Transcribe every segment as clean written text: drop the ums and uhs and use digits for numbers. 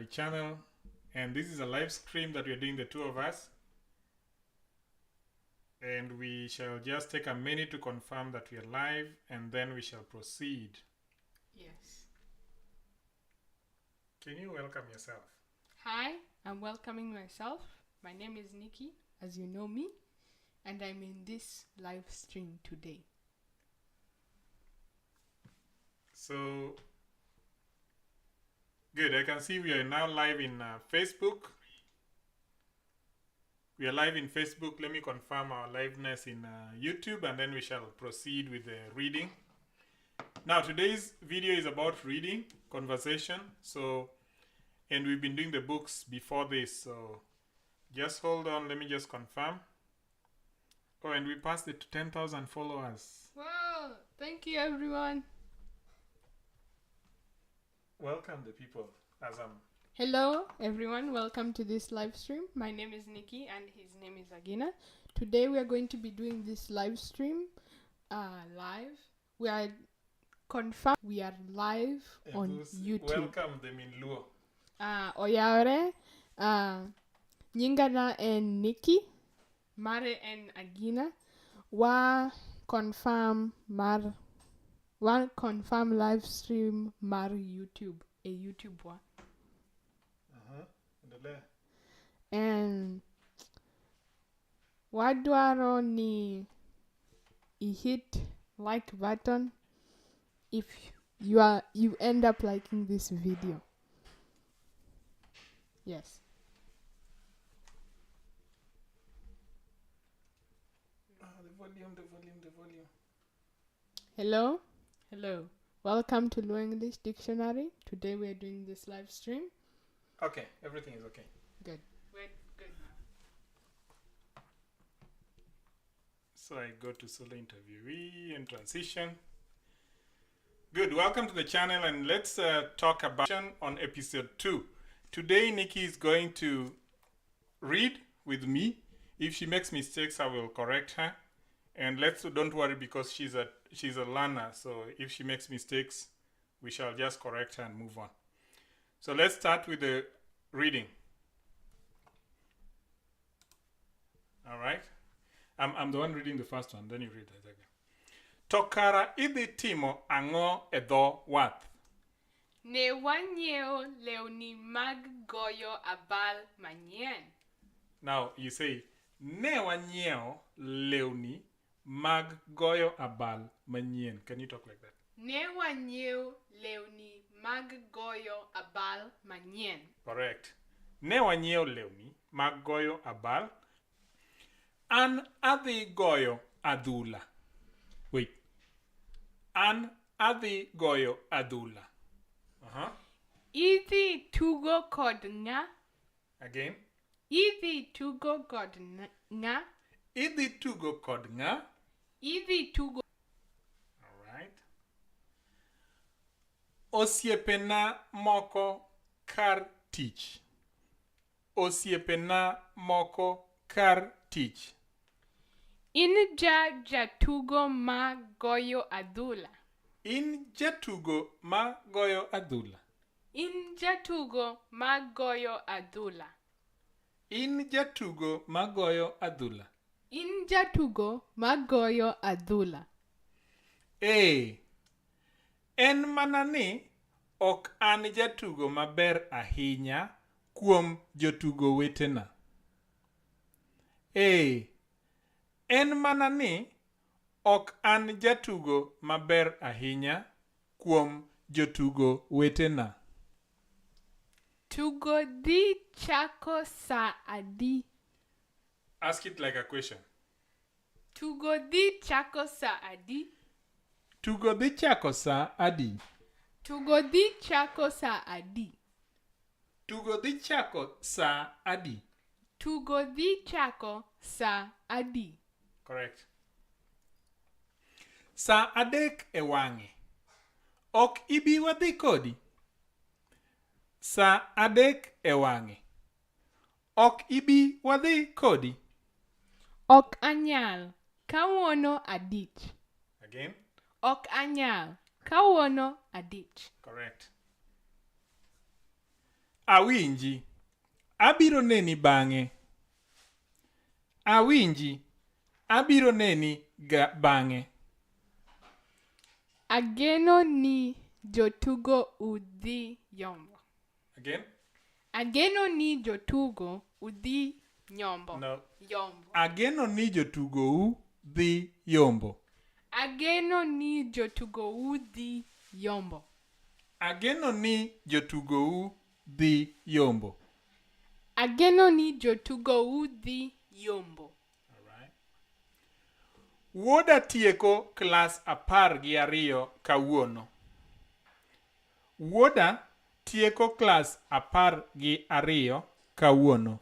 channel, and this is a live stream that we are doing, the two of us, and we shall just take a minute to confirm that we are live, and then we shall proceed. Yes. Can you welcome yourself? Hi, I'm welcoming myself. My name is Nikki, as you know me, and I'm in this live stream today. So, good. I can see we are now live in Facebook. We are live in Facebook. Let me confirm our liveness in YouTube, and then we shall proceed with the reading. Now, today's video is about reading, conversation. So, and we've been doing the books before this. So, just hold on. Let me just confirm. Oh, and we passed it to 10,000 followers. Wow! Thank you, everyone. Welcome the people. Hello, everyone. Welcome to this live stream. My name is Nikki, and his name is Agina. Today, we are going to be doing this live stream live. We are confirmed. We are live on YouTube. Welcome them in Luo. Oyare, Nyingana and Nikki, Mare and Agina, wa confirm live stream mar YouTube, a YouTube one. And wadwaro ni hit like button if you end up liking this video. Yes. The volume. Hello. Welcome to Luo English Dictionary. Today we are doing this live stream. Okay, everything is okay. Good. We're good now. So I go to solo interviewee and transition. Good. Welcome to the channel, and let's talk about on episode 2. Today, Nikki is going to read with me. If she makes mistakes, I will correct her. And don't worry, because she's a learner. So if she makes mistakes, we shall just correct her and move on. So let's start with the reading. All right. I'm the one reading the first one. Then you read the second. Tokara idhi timo ang'o e dho wath? Ne wanyiewo lewni mag goyo abal manyien. Now you say, ne wanyiewo lewni mag goyo abal manyien. Can you talk like that? Ne wanyiewo lewni mag goyo abal manyien. Correct. Ne wanyiewo lewni mag goyo abal. An adhi goyo adhula. Wait. An adhi goyo adhula. Idhi tugo kod ng'a? Again. Idhi tugo kod ng'a? Idhi tugo kod ng'a? Idhi tugo. All right. Osiepena moko kar tich. Osiepena moko kar tich. In jatugo ma goyo adhula. In jatugo ma goyo adhula. In jatugo ma goyo adhula. In jatugo ma goyo adhula. In jatugo ma goyo adhula. En mana ni ok an jatugo maber ahinya kuom jotugo wetena. En mana ni ok an jatugo maber ahinya kuom jotugo wetena. Tugo dhi chako sa adi? Ask it like a question. Tugo dhi chako sa adi? Tugo dhi chako sa adi? Tugo dhi chako sa adi? Tugo dhi chako sa adi? Tugo dhi chako sa adi? Correct. Sa adek e wang'e. Ok ibi wadhi kodi? Sa adek e wang'e. Ok ibi wadhi kodi? Ok anyal. Kawuono adich. Again. Ok anyal. Kawuono adich. Correct. Awinji. Abiro neni bang'e. Awinji. Abiro neni bang'e. Ageno ni jotugo udhi yombo. Again? Ageno ni jotugo udhi nyombo. No. Yombo. Ageno ni jotugou dhi yombo. Ageno ni jotugo udhi yombo. Ageno ni jotugou dhi yombo. Ageno ni jotugo udhi yombo. Alright. Wuoda tieko klas 12 kawuono. Wuoda tieko klas 12 kawuono.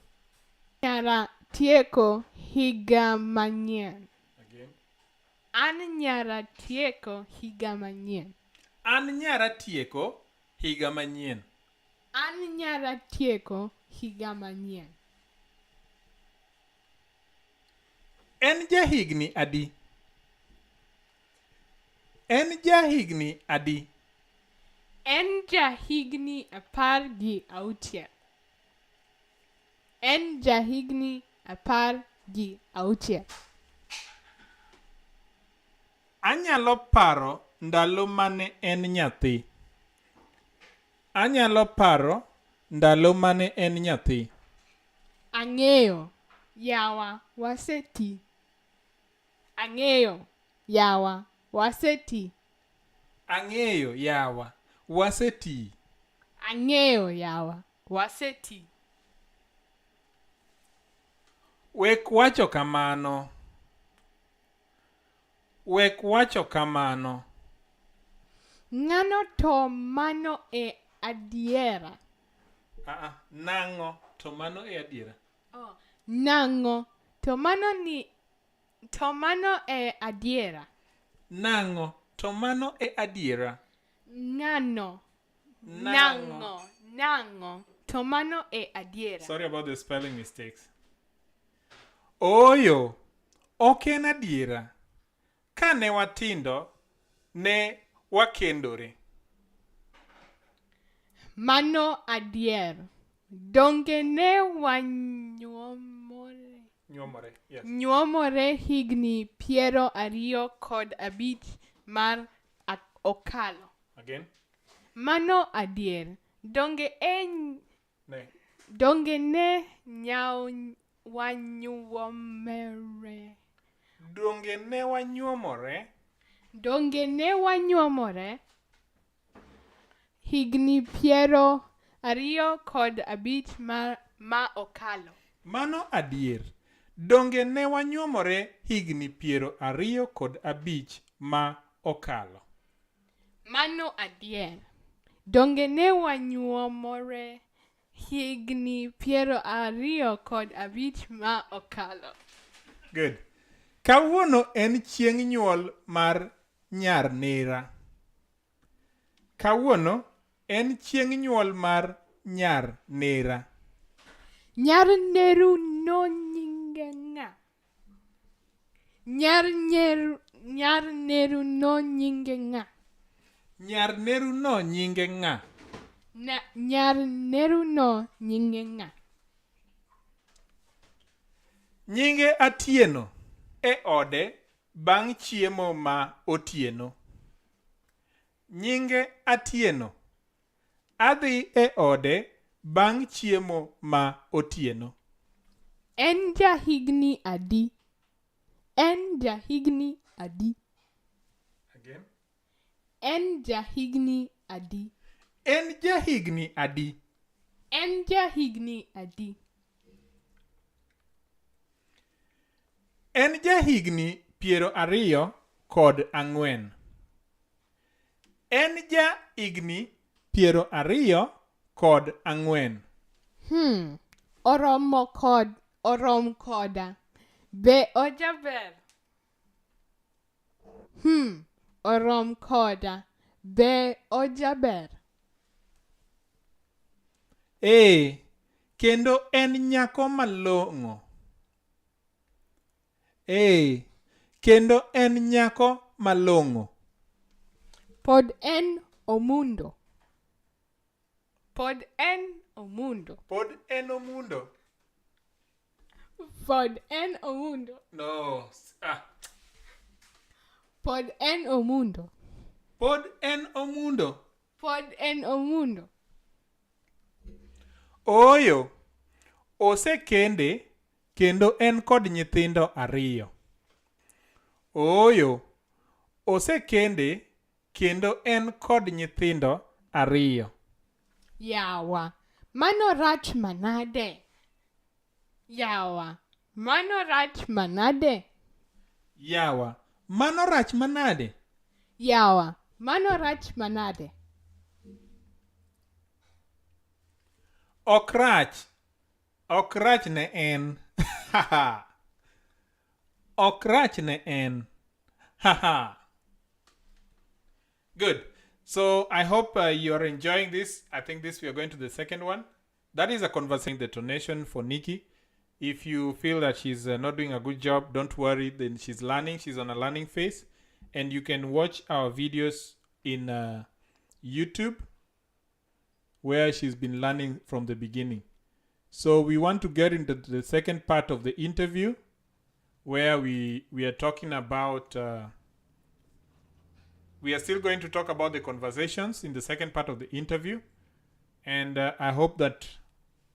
Nyara tieko higa manyien. Again. An nyara tieko higa manyien. An nyara tieko higa manyien. An nyara tieko higa manyien. En jahigni adi? En jahigni adi? En jahigni 16. En jahigni 16. Anyalo paro ndalo mane en nyathi. Anyalo paro ndalo mane en nyathi. Ang'eyo yawa waseti. Ang'eyo yawa waseti. Ang'eyo yawa waseti. Ang'eyo yawa waseti. Wek wacho kamano. Wek wacho kamano. Ng'ano to mano e adiera. Nang'o to mano e adiera. Nang'o to mano e adiera. Nang'o to mano e adiera. Ng'ano. Nang'o to mano e adiera. Sorry about the spelling mistakes. Oyo, ok en adiera. Kane watindo, ne wakendore. Mano adier. Donge ne wanyuomore. Yes. Nyuomore higni 25 mar okalo. Again? Mano adier. Donge Ne. wanyuomore. Donge ne wanyuomore? Donge ne wanyuomore higni 25 ma okalo. Mano adier. Donge ne wanyuomore higni 25 ma okalo. Mano adier. Donge ne wanyuomore higni 25 ma okalo. Good. Kawuono en chieng' nyuol mar nyar nera. Kawuono en chieng' nyuol mar nyar nera. Nyar neru no nyinge ng'a? Nyar neru no nyinge ng'a? Nyar neru no nyinge ng'a? Nyar neru no nyinge ng'a? Nyinge Atieno e ode bang' chiemo ma otieno. Nyinge Atieno. Adhi e ode bang' chiemo ma otieno. En jahigni adi? En jahigni adi? Again? En jahigni adi? En jahigni adi? En jahigni adi? En jahigni 24. En jahigni 24. Orom koda. Be ojaber? Orom koda. Be ojaber? Kendo en nyako malong'o. Kendo en nyako malong'o. Pod en omundo. Pod en omundo. Pod en omundo. Pod en omundo. No. Pod en omundo. Pod en omundo. Pod en omundo. Ooyo. Osekende kendo en kod nyithindo ariyo. Ooyo. Osekende kendo en kod nyithindo ariyo. Yawa. Mano rach manade. Yawa. Mano rach manade. Yawa. Mano rach manade. Yawa. Mano rach manade. Ok rach. Ok rach ne en. Haha. Ok rach ne en. Haha. Good. So I hope you're enjoying this. I think we are going to the second one. That is a conversation detonation for Nikki. If you feel that she's not doing a good job, don't worry. Then she's learning. She's on a learning phase. And you can watch our videos in YouTube where she's been learning from the beginning. So we want to get into the second part of the interview where we are talking about... we are still going to talk about the conversations in the second part of the interview. And I hope that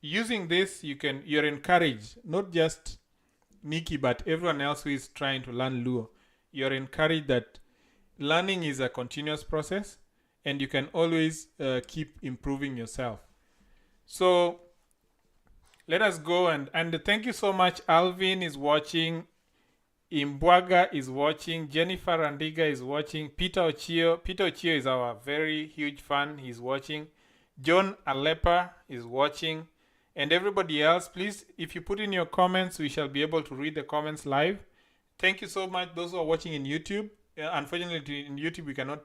using this, you're encouraged, not just Nikki, but everyone else who is trying to learn Luo. You're encouraged that learning is a continuous process and you can always keep improving yourself. So let us go and thank you so much. Alvin is watching. Imbwaga is watching. Jennifer Randiga is watching. Peter Ochio. Peter Ochio is our very huge fan. He's watching. John Alepa is watching. And everybody else, please, if you put in your comments, we shall be able to read the comments live. Thank you so much, those who are watching in YouTube. Unfortunately, in YouTube, we cannot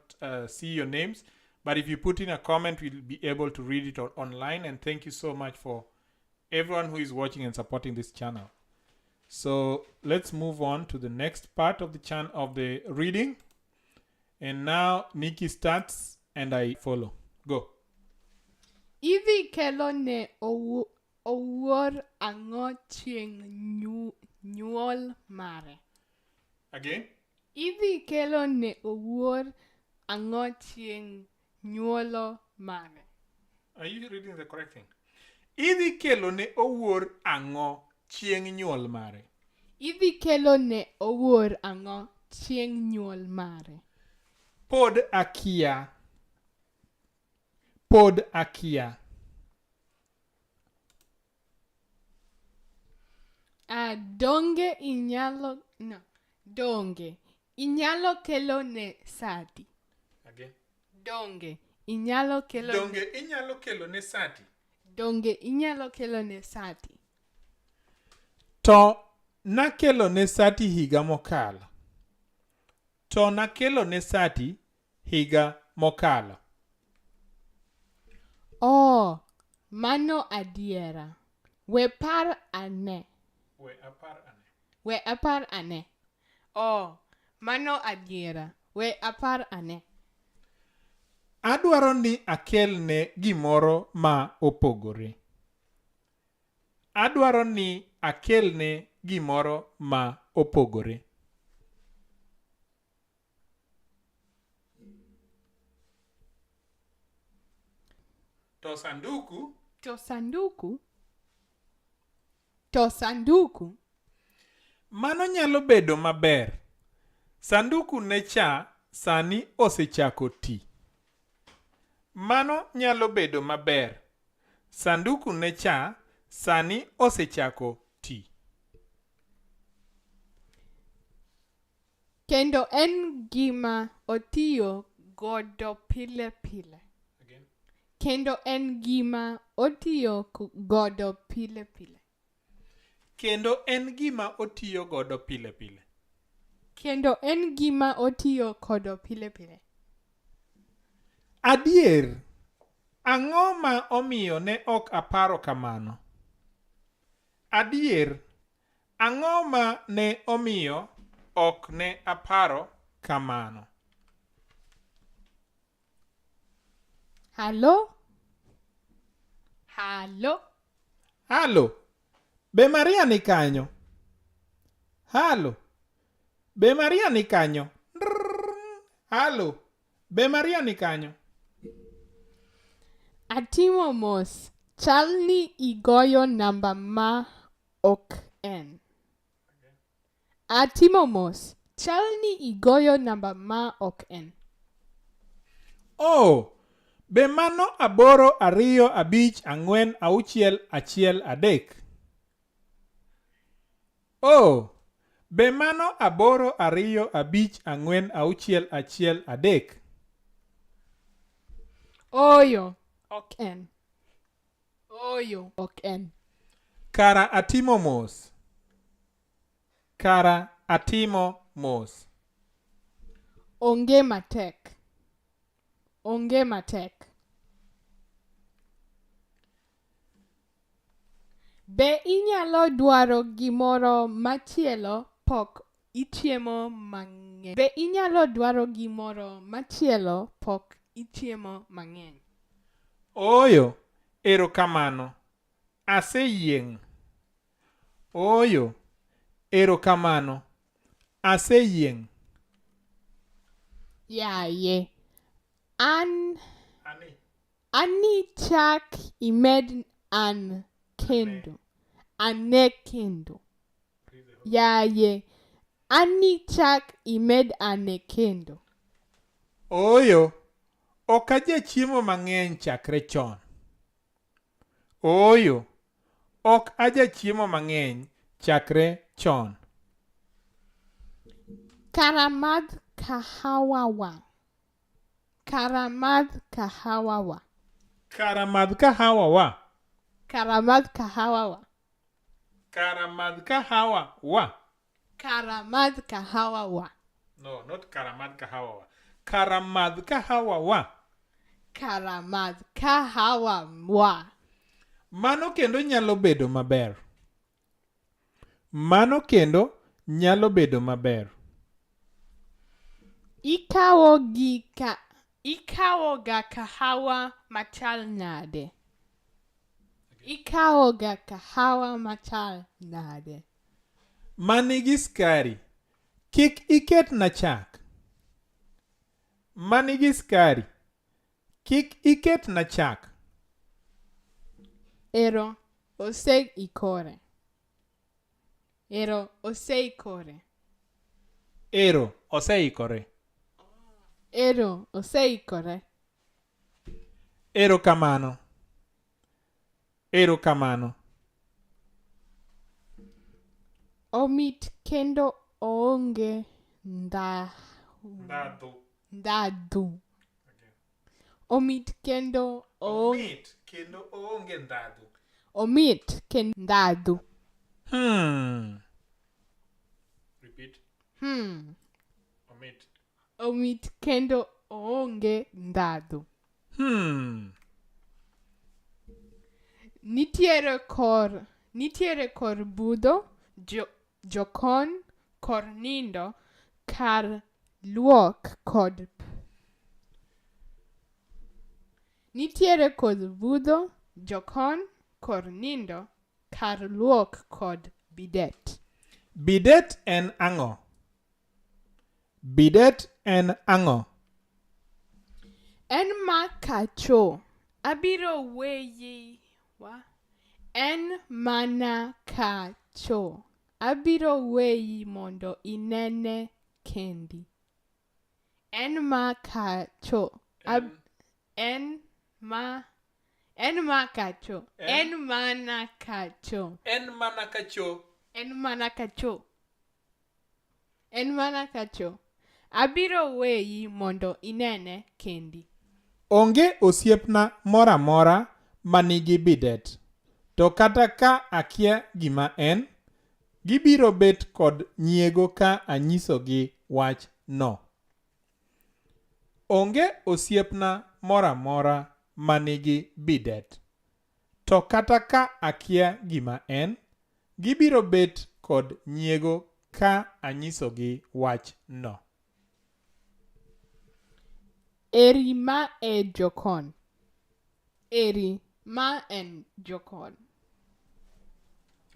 see your names. But if you put in a comment, we'll be able to read it online. And thank you so much for everyone who is watching and supporting this channel. So let's move on to the next part of the reading. And now Nikki starts and I follow. Go. Idhi kelo ne owuor ang'o chieng' nyuol mare. Again. Idhi kelo ne owuor ang'o chieng' nyuolo mare. Are you reading the correct thing? Idhi kelo ne owuor ang'o chieng' nyuol mare. Idhi kelo ne owuor ang'o chieng' nyuol mare. Pod akia. Pod akia. Donge inyalo kelo ne sati. Again. Donge inyalo kelo ne sati. Donge inyalo kelo ne sati. To nakelo ne sati higa mokalo. To nakelo ne sati higa mokalo. Oh, mano adiera. We apar ane. Oh, mano adiera. We apar ane. Adwaro ni akelne gimoro ma opogore. Adwaro ni akelne gimoro ma opogore. To sanduku. Mano nyalo bedo maber. Sanduku ne cha sani osechako ti. Mano nyalo bedo maber. Sanduku ne cha sani osechako ti. Kendo en gima otiyo godo pile pile. Again. Kendo en gima otiyo godo pile pile. Kendo en gima otiyo godo pile pile. Kendo en gima otiyo godo pile pile. Adier, ang'o ma omiyo ne ok aparo kamano? Adier, ang'o ma ne omiyo ok ne aparo kamano? Halo? Halo. Halo. Be Maria ni kanyo? Halo. Be Maria ni kanyo? Halo. Be Maria ni kanyo? Atimo mos. Chalni igoyo namba ma ok en. Atimo mos. Chalni igoyo namba ma ok en. Oh. Be mano 8254163? Oh. Be mano 8254163? Oyo. Ok en. Oyo. Ok en. Kara atimo mos. Kara atimo mos. Onge matek. Onge matek. Be inyalo dwaro gimoro machielo pok ichiemo mang'eny? Be inyalo dwaro gimoro machielo pok ichiemo mang'eny? Oyo. Erokamano. Aseyieng'. Oyo. Erokamano. Aseyieng'. Yaye. Ani chak imed an kendo. Ane kendo. Yaye. Ani chak imed ane kendo. Oyo. Ok ajachiemo mang'eny chakre chon. Oyo. Ok ajachiemo mang'eny chakre chon. Karamadh kahawawa. Karamadh kahawawa. Karamadh kahawawa. Karamadh kahawawa. Karamadh kahawawa. Karamadh kahawawa. No, not karamadh kahawawa. Karamadh kahawawa. Karamadh kahawawa. Mano kendo nyalo bedo maber. Mano kendo nyalo bedo maber. Ikawoga kahawa machal nade. Ikawoga kahawa machal nade. Manigi skari. Kik iketna chak. Manigi skari. Kik iketna chak. Ero oseikore. Ero oseikore. Ero oseikore. Ero oseikore. Erokamano. Erokamano. Omit kendo oonge ndhadhu. Omit kendo oonge. Kendo oonge ndhadhu. Omit kendo ndhadhu. Repeat. Omit. Omit kendo oonge ndhadhu. Nitiere kor budho, jokon, kor nindo, kar luok kod Nitiere kod budho, jokon, kor nindo, kar luok kod bidet. Bidet en ang'o? Bidet en ang'o? En ma kacho. Abiro weyi. En mana kacho. Abiro weyi mondo inene kendi. En ma kacho. En ma kacho. En mana kacho. En mana kacho. En mana kacho. En mana kacho. Abiro weyi mondo inene kendi. Onge osiepna mora mora manigi bidet. To kata ka akia gima en, gibiro bet kod nyiego ka anyisogi wach no. Onge osiepna mora mora manigi bidet. To kata ka akia gima en, gibiro bet kod nyiego ka anyisogi wach no. Eri ma e jokon. Eri ma en jokon.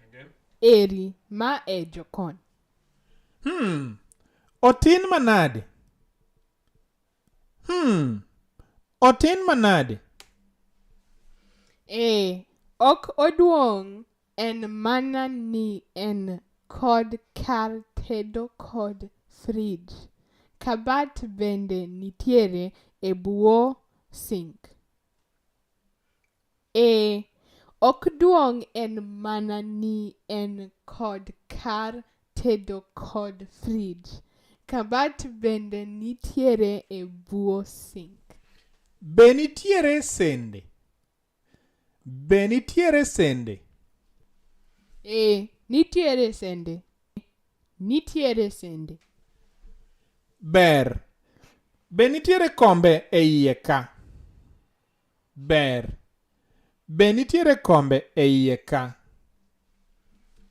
Again. Eri ma e jokon. Otin manade. Otin manade. Ok oduong' en mana ni en kod kar tedo kod fridge. Kabat bende nitiere e buo sink. Ok duong' en mana ni en kod kar tedo kod fridge. Kabat bende nitiere e buo sink. Be nitiere sende. Be nitiere sende. Nitiere sende. Nitiere sende. Ber. Be nitiere kombe e iye ka. Ber. Be nitiere kombe e iye ka.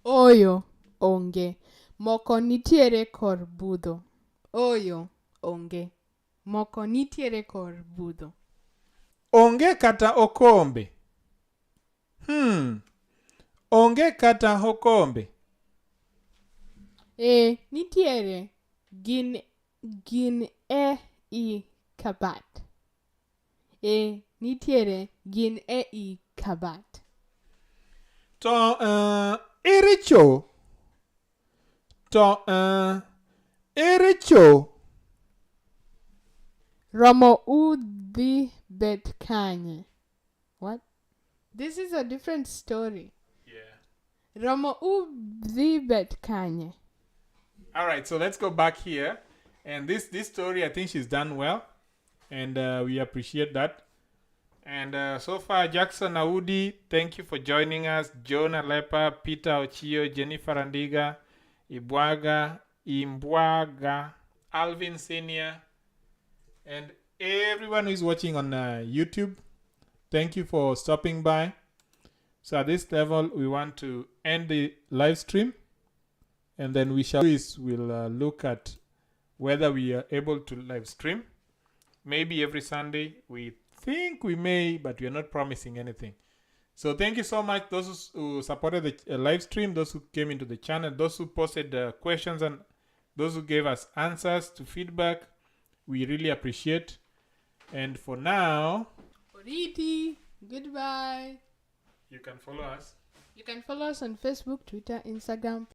Oyo onge. Moko nitiere kor budho. Oyo onge. Moko nitiere kor budho. Onge kata okombe. Onge kata okombe. Nitiere. Gin e I kabat. Nitiere. Gin e I kabat. To ere cho. To ere cho. Romo udhi bet kanye. What? This is a different story. Yeah. Romo udhi bet kanye. All right, so let's go back here. And this story, I think she's done well. And we appreciate that. And so far, Jackson Audi, thank you for joining us. Jonah Lepa, Peter Ochio, Jennifer Andiga, Imbwaga, Alvin Senior, and everyone who is watching on YouTube. Thank you for stopping by. So at this level, we want to end the live stream. And then we'll look at whether we are able to live stream. Maybe every Sunday. We think we may, but we are not promising anything. So thank you so much, those who supported the live stream, those who came into the channel, those who posted questions, and those who gave us answers to feedback. We really appreciate. And for now, Oriti. Goodbye. you can follow us. You can follow us on Facebook, Twitter, Instagram,